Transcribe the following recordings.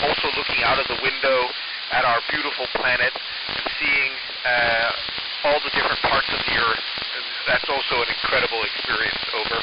also looking out of the window at our beautiful planet and seeing all the different parts of the Earth. And that's also an incredible experience. Over.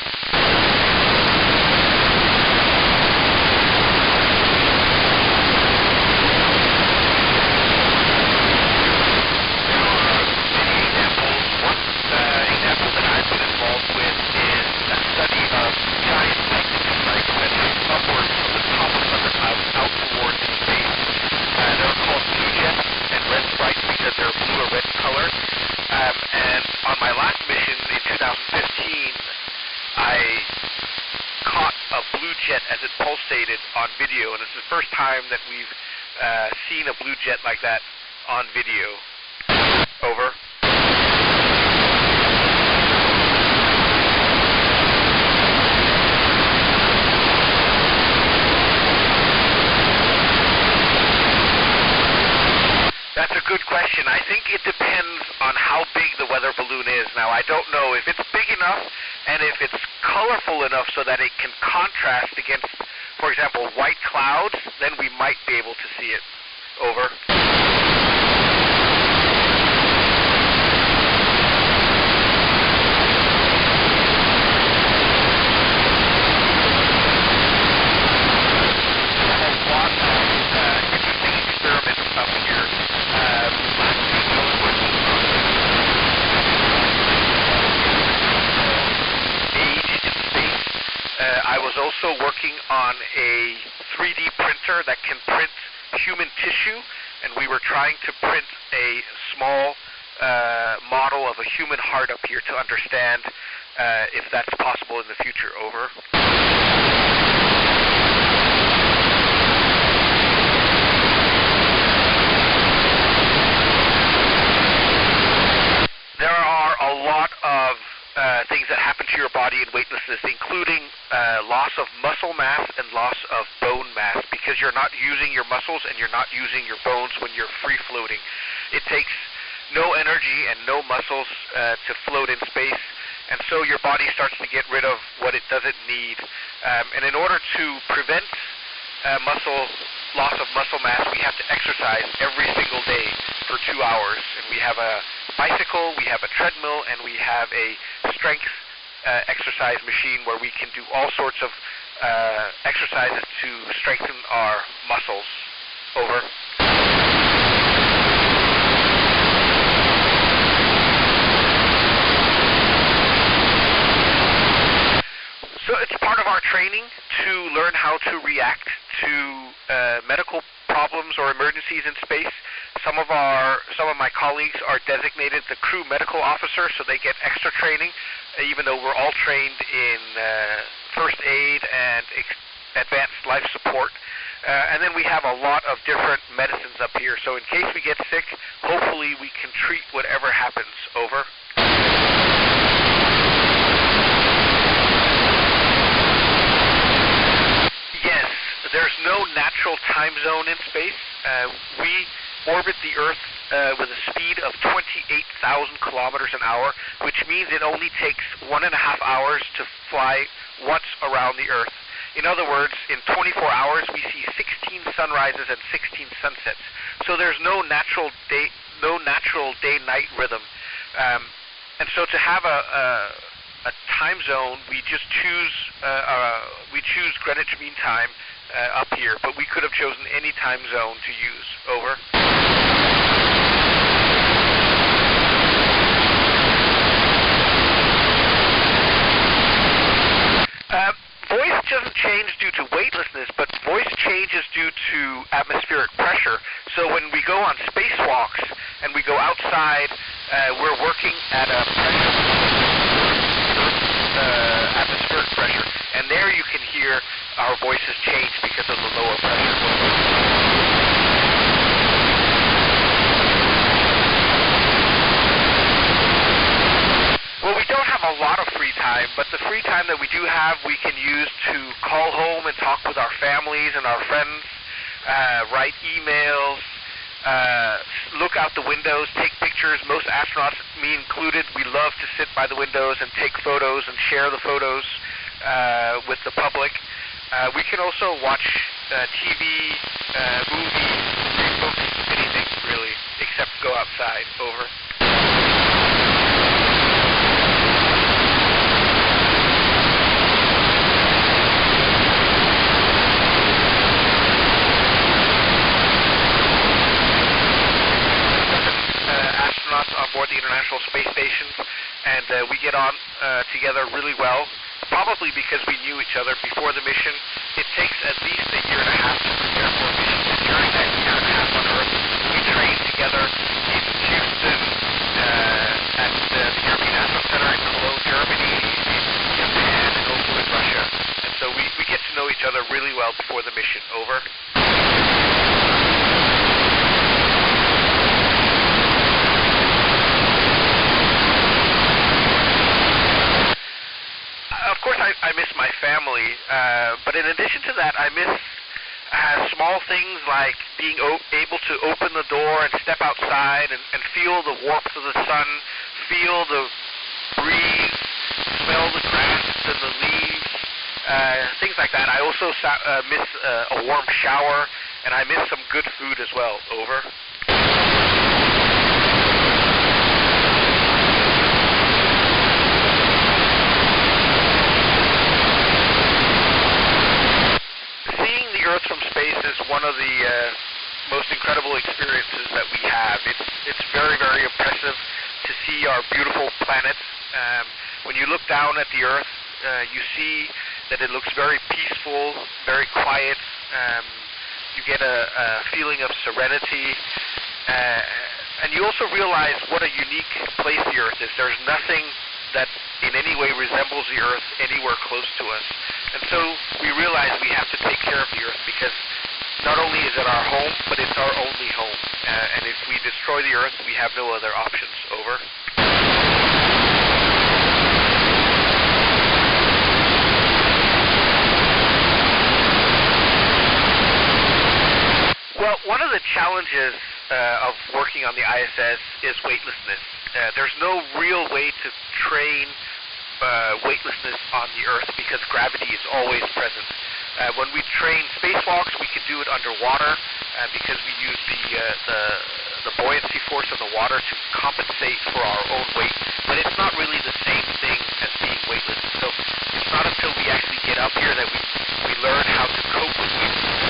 As it pulsated on video, and it's the first time that we've seen a blue jet like that on video. Over. That's a good question. I think it depends on how big the weather balloon is. Now, I don't know if it's big enough and if it's colorful enough so that it can contrast against, for example, white clouds, then we might be able to see it. Over. Also working on a 3D printer that can print human tissue, and we were trying to print a small model of a human heart up here to understand if that's possible in the future. Over. There are a lot of things that happen to your body in weightlessness, including loss of muscle mass and loss of bone mass, because you're not using your muscles and you're not using your bones when you're free floating. It takes no energy and no muscles to float in space, and so your body starts to get rid of what it doesn't need. And in order to prevent loss of muscle mass, we have to exercise every single day for 2 hours. And we have a bicycle, we have a treadmill, and we have a strength exercise machine where we can do all sorts of exercises to strengthen our muscles. Over. So it's part of our training to learn how to react to medical problems or emergencies in space. Some of my colleagues are designated the crew medical officer, so they get extra training, even though we're all trained in first aid and advanced life support. And then we have a lot of different medicines up here, so in case we get sick, hopefully we can treat whatever happens. Over. Yes, there's no natural time zone in space. We orbit the Earth with a speed of 28,000 kilometers an hour, which means it only takes 1.5 hours to fly once around the Earth. In other words, in 24 hours, we see 16 sunrises and 16 sunsets. So there's no natural day-night rhythm. And so to have a time zone, we just choose Greenwich Mean Time up here, but we could have chosen any time zone to use. Over. Voice doesn't change due to weightlessness, but voice changes due to atmospheric pressure. So when we go on spacewalks and we go outside, we're working at a atmospheric pressure, and there you can hear our voices change because of the lower pressure. Well, we don't have a lot of free time, but the free time that we do have, we can use to call home and talk with our families and our friends, write emails, look out the windows, take pictures. Most astronauts, me included, we love to sit by the windows and take photos and share the photos with the public. We can also watch TV, movies, read books, anything really, except go outside. Over. Astronauts on board the International Space Station, and we get on together really well. Probably because we knew each other before the mission. It takes at least a year and a half to prepare for a mission. And during that year and a half on Earth, we trained together in Houston, at the European Astro Center in Cologne, Germany, in Japan, and also in Russia. And so we get to know each other really well before the mission. Over. Of course, I miss my family, but in addition to that, I miss small things like being able to open the door and step outside and feel the warmth of the sun, feel the breeze, smell the grass and the leaves, things like that. I also miss a warm shower, and I miss some good food as well. Over. Earth from space is one of the most incredible experiences that we have. It's very, very impressive to see our beautiful planet. When you look down at the Earth, you see that it looks very peaceful, very quiet. You get a feeling of serenity, and you also realize what a unique place the Earth is. There's nothing that in any way resembles the Earth anywhere close to us. And so we realize we have to take care of the Earth because not only is it our home, but it's our only home. And if we destroy the Earth, we have no other options. Over. Well, one of the challenges of working on the ISS is weightlessness. There's no real way to train weightlessness on the Earth because gravity is always present. When we train spacewalks, we can do it underwater because we use the buoyancy force of the water to compensate for our own weight. But it's not really the same thing as being weightless. So it's not until we actually get up here that we learn how to cope with weightlessness.